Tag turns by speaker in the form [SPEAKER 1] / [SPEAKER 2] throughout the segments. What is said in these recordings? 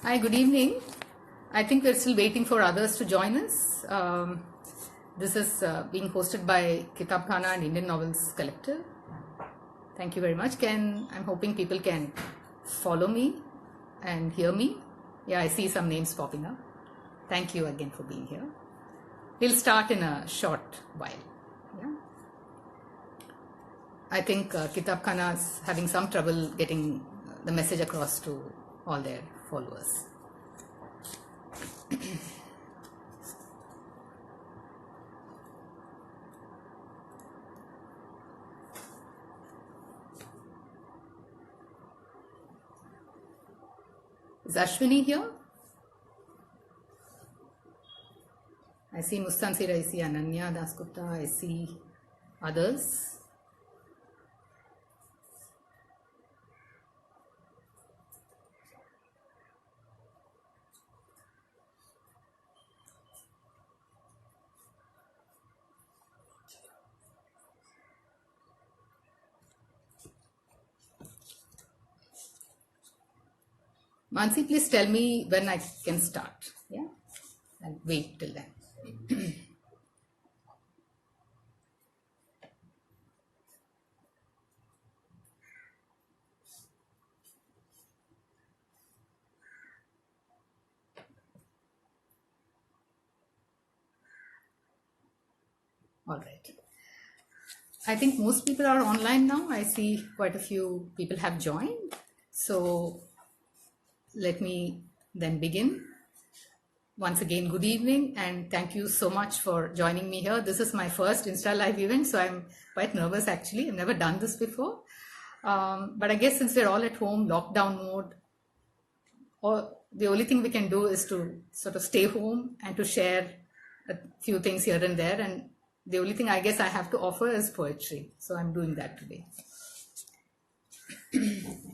[SPEAKER 1] Hi, good evening. I think we're still waiting for others to join us. This is being hosted by Kitabkhana and Indian Novels Collective. Thank you very much. I'm hoping people can follow me and hear me. Yeah, I see some names popping up. Thank you again for being here. We'll start in a short while. Yeah. I think Kitabkhana is having some trouble getting the message across to all their followers. Is Ashwini here? I see Mustansir, I see Ananya Dasgupta, I see others. Mansi, please tell me when I can start. Yeah, I'll wait till then. All right. I think most people are online now. I see quite a few people have joined. So let me then begin. Once again, good evening and thank you so much for joining me here. This is my first Insta Live event, so I'm quite nervous actually. I've never done this before. But I guess since we're all at home, lockdown mode, or the only thing we can do is to sort of stay home and to share a few things here and there. And the only thing I guess I have to offer is poetry. So I'm doing that today.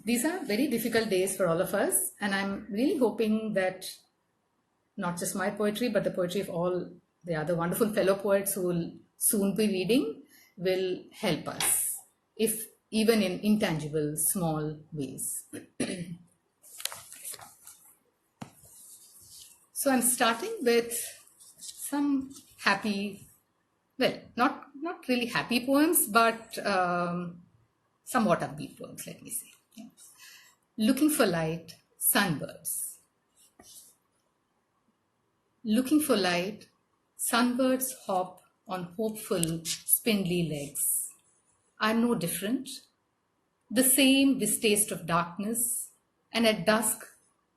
[SPEAKER 1] These are very difficult days for all of us. And I'm really hoping that not just my poetry, but the poetry of all the other wonderful fellow poets who will soon be reading will help us, if even in intangible, small ways. So I'm starting with some happy, well, not really happy poems, but somewhat upbeat poems, let me say. Yeah. Looking for light, sunbirds. Looking for light, sunbirds hop on hopeful, spindly legs. I'm no different. The same distaste of darkness, and at dusk,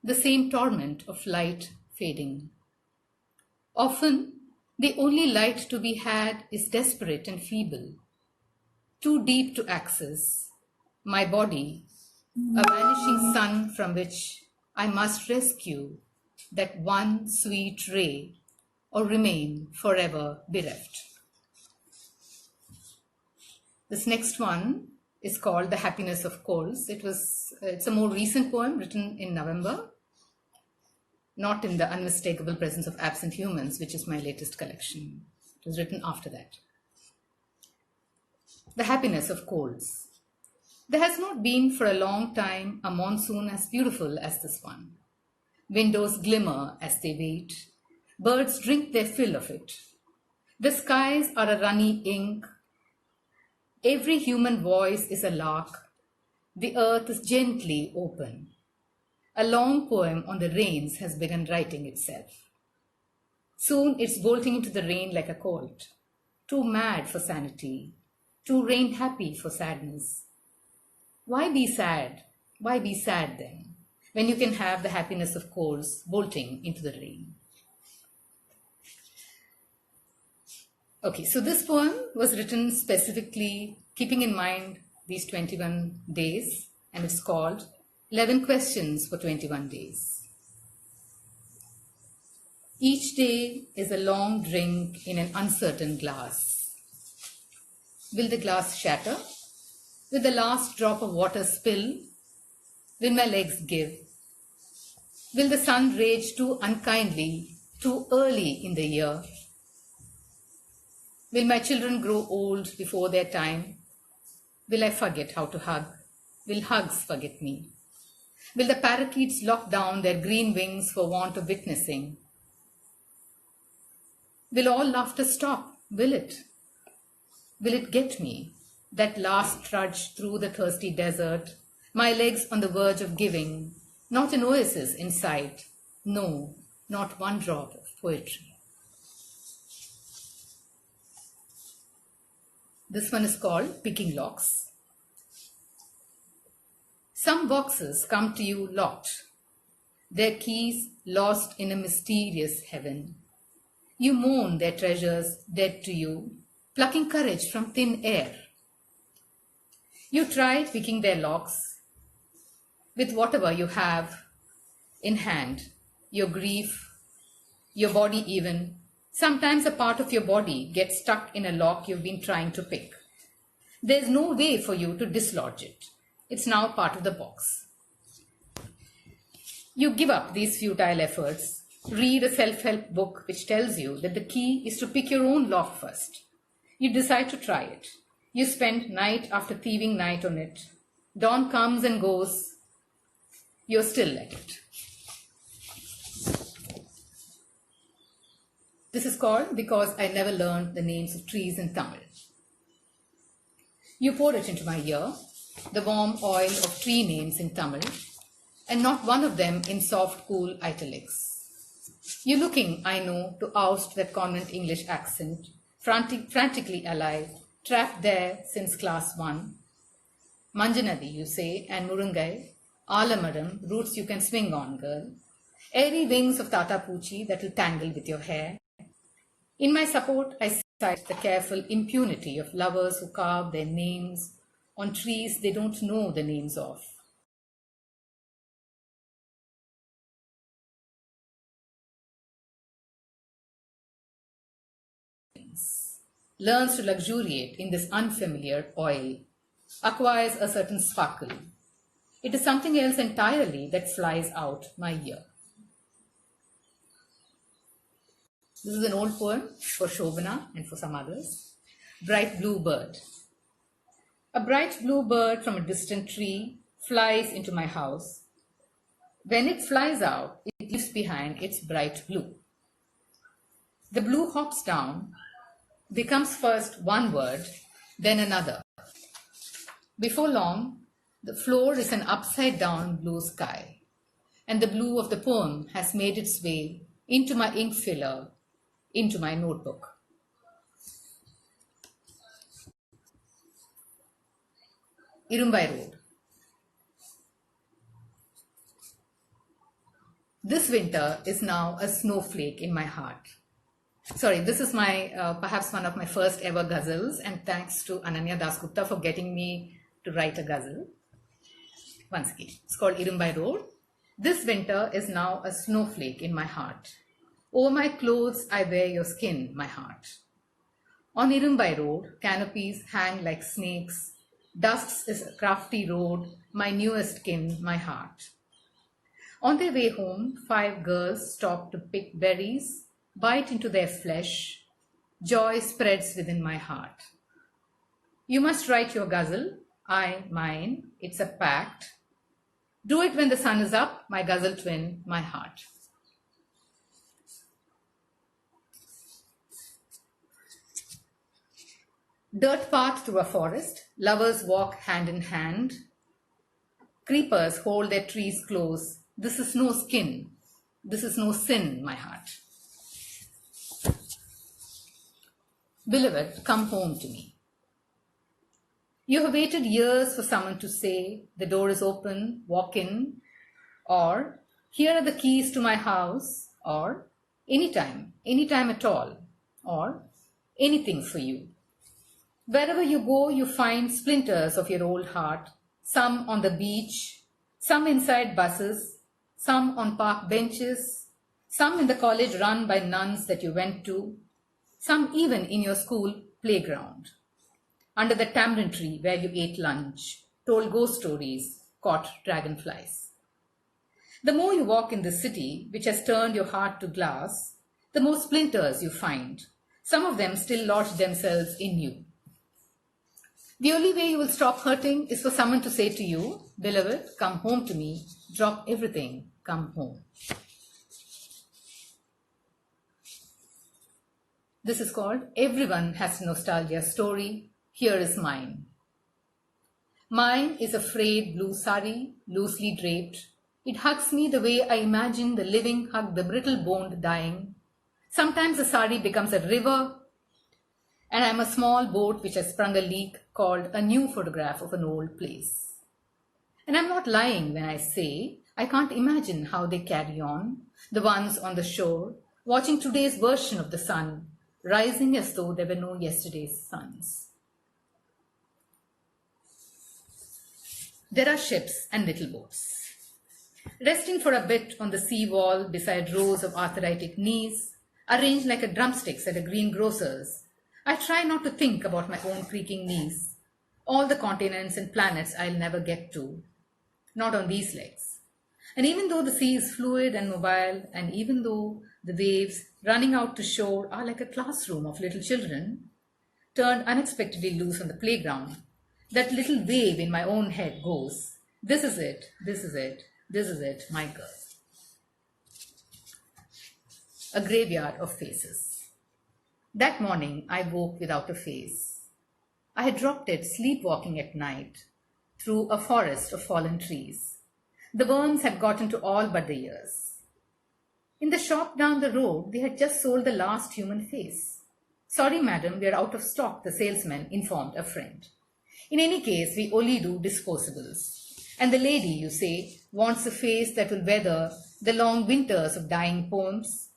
[SPEAKER 1] the same torment of light fading. Often, the only light to be had is desperate and feeble, too deep to access. My body, a vanishing sun from which I must rescue that one sweet ray or remain forever bereft. This next one is called The Happiness of Coals. It's a more recent poem written in November, not in The Unmistakable Presence of Absent Humans, which is my latest collection. It was written after that. The Happiness of Coals. There has not been for a long time a monsoon as beautiful as this one. Windows glimmer as they wait. Birds drink their fill of it. The skies are a runny ink. Every human voice is a lark. The earth is gently open. A long poem on the rains has begun writing itself. Soon it's bolting into the rain like a colt. Too mad for sanity. Too rain happy for sadness. Why be sad? Why be sad then, when you can have the happiness of coals bolting into the rain? Okay, so this poem was written specifically keeping in mind these 21 days, and it's called 11 Questions for 21 Days. Each day is a long drink in an uncertain glass. Will the glass shatter? Will the last drop of water spill? Will my legs give? Will the sun rage too unkindly, too early in the year? Will my children grow old before their time? Will I forget how to hug? Will hugs forget me? Will the parakeets lock down their green wings for want of witnessing? Will all laughter stop? Will it? Will it get me? That last trudge through the thirsty desert, my legs on the verge of giving, not an oasis in sight, no, not one drop of poetry. This one is called Picking Locks. Some boxes come to you locked, their keys lost in a mysterious heaven. You mourn their treasures dead to you, plucking courage from thin air. You try picking their locks with whatever you have in hand, your grief, your body even. Sometimes a part of your body gets stuck in a lock you've been trying to pick. There's no way for you to dislodge it. It's now part of the box. You give up these futile efforts, read a self-help book which tells you that the key is to pick your own lock first. You decide to try it. You spend night after thieving night on it. Dawn comes and goes. You're still at it. This is called Because I Never Learned the Names of Trees in Tamil. You pour it into my ear, the warm oil of tree names in Tamil, and not one of them in soft, cool italics. You're looking, I know, to oust that convent English accent, frantically alive, trapped there since class 1. Manjanadi, you say, and Murungai, Alamadam, roots you can swing on, girl. Airy wings of Tata Puchi that will tangle with your hair. In my support, I cite the careful impunity of lovers who carve their names on trees they don't know the names of. Learns to luxuriate in this unfamiliar oil, acquires a certain sparkle. It is something else entirely that flies out my ear. This is an old poem for Shobana and for some others. Bright Blue Bird. A bright blue bird from a distant tree flies into my house. When it flies out, it leaves behind its bright blue. The blue hops down, becomes first one word, then another. Before long, the floor is an upside-down blue sky, and the blue of the poem has made its way into my ink filler, into my notebook. Irumbai Road. This winter is now a snowflake in my heart. Sorry, this is my perhaps one of my first ever ghazals, and thanks to Ananya Dasgupta for getting me to write a ghazal. Once again, it's called Irumbai Road. This winter is now a snowflake in my heart. Over my clothes I wear your skin, my heart. On Irumbai Road, canopies hang like snakes. Dust is a crafty road, my newest kin, my heart. On their way home, 5 girls stop to pick berries, bite into their flesh. Joy spreads within my heart. You must write your ghazal, I mine, it's a pact. Do it when the sun is up, my ghazal twin, my heart. Dirt path through a forest, lovers walk hand in hand. Creepers hold their trees close. This is no skin, this is no sin, my heart. Beloved, come home to me. You have waited years for someone to say, the door is open, walk in, or here are the keys to my house, or anytime at all, or anything for you. Wherever you go, you find splinters of your old heart, some on the beach, some inside buses, some on park benches, some in the college run by nuns that you went to, some even in your school playground, under the tamarind tree where you ate lunch, told ghost stories, caught dragonflies. The more you walk in this city, which has turned your heart to glass, the more splinters you find. Some of them still lodge themselves in you. The only way you will stop hurting is for someone to say to you, "Beloved, come home to me, drop everything, come home." This is called Everyone Has a Nostalgia Story. Here is mine. Mine is a frayed blue sari, loosely draped. It hugs me the way I imagine the living hug the brittle-boned dying. Sometimes the sari becomes a river, and I am a small boat which has sprung a leak called a new photograph of an old place. And I'm not lying when I say I can't imagine how they carry on, the ones on the shore, watching today's version of the sun, rising as though there were no yesterday's suns. There are ships and little boats. Resting for a bit on the sea wall beside rows of arthritic knees, arranged like a drumsticks at a greengrocer's, I try not to think about my own creaking knees, all the continents and planets I'll never get to. Not on these legs. And even though the sea is fluid and mobile, and even though the waves running out to shore are like a classroom of little children, turned unexpectedly loose on the playground, that little wave in my own head goes, "This is it, this is it, this is it, my girl." A graveyard of faces. That morning I woke without a face. I had dropped it sleepwalking at night through a forest of fallen trees. The worms had gotten to all but the ears. In the shop down the road, they had just sold the last human face. "Sorry, madam, we are out of stock," the salesman informed a friend. "In any case, we only do disposables. And the lady, you say, wants a face that will weather the long winters of dying poems.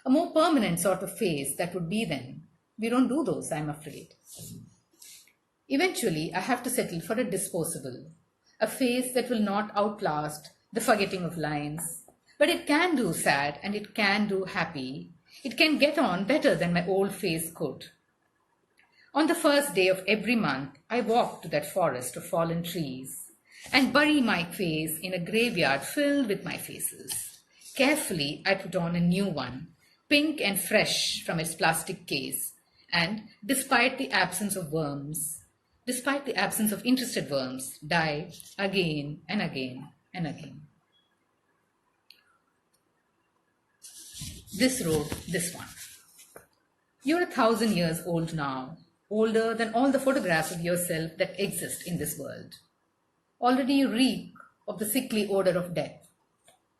[SPEAKER 1] A more permanent sort of face that would be then. We don't do those, I'm afraid." Eventually, I have to settle for a disposable, a face that will not outlast the forgetting of lines. But it can do sad and it can do happy. It can get on better than my old face could. On the first day of every month, I walk to that forest of fallen trees and bury my face in a graveyard filled with my faces. Carefully, I put on a new one, pink and fresh from its plastic case, and despite the absence of worms, despite the absence of interested worms, die again and again and again. This wrote this one. "You're 1,000 years old now, older than all the photographs of yourself that exist in this world. Already you reek of the sickly odor of death.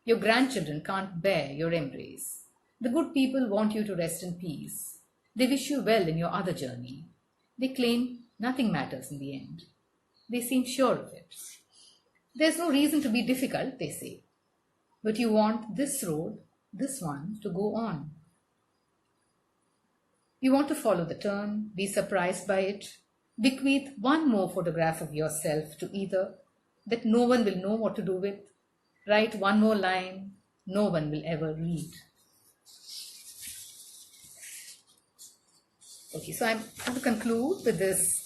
[SPEAKER 1] Your grandchildren can't bear your embrace. The good people want you to rest in peace. They wish you well in your other journey. They claim nothing matters in the end. They seem sure of it. There's no reason to be difficult, they say. But you want this road, this one, to go on. You want to follow the turn, be surprised by it, bequeath one more photograph of yourself to either that no one will know what to do with, write one more line no one will ever read." Okay, so I'm going to conclude with this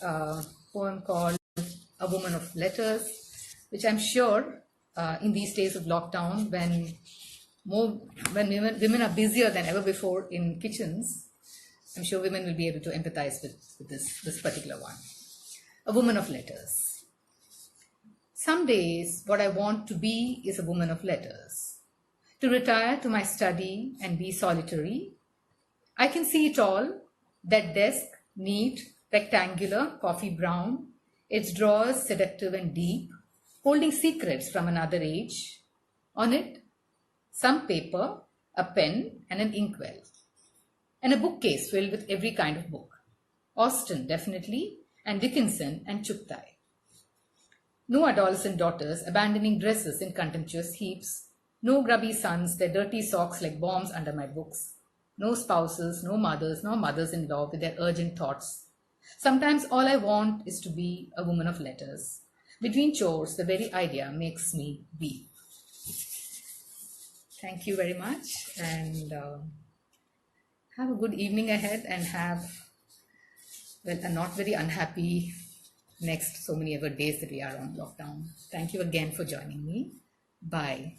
[SPEAKER 1] poem called "A Woman of Letters," which I'm sure in these days of lockdown, when women are busier than ever before in kitchens, I'm sure women will be able to empathize with this particular one. A woman of letters. Some days, what I want to be is a woman of letters. To retire to my study and be solitary. I can see it all. That desk, neat, rectangular, coffee brown, its drawers seductive and deep, holding secrets from another age. On it, some paper, a pen, and an inkwell. And a bookcase filled with every kind of book. Austen, definitely, and Dickinson and Chuktai. No adolescent daughters abandoning dresses in contemptuous heaps. No grubby sons, their dirty socks like bombs under my books. No spouses, no mothers, no mothers-in-law with their urgent thoughts. Sometimes all I want is to be a woman of letters. Between chores, the very idea makes me weep. Thank you very much, and have a good evening ahead, and have, well, a not very unhappy next so many other days that we are on lockdown. Thank you again for joining me. Bye.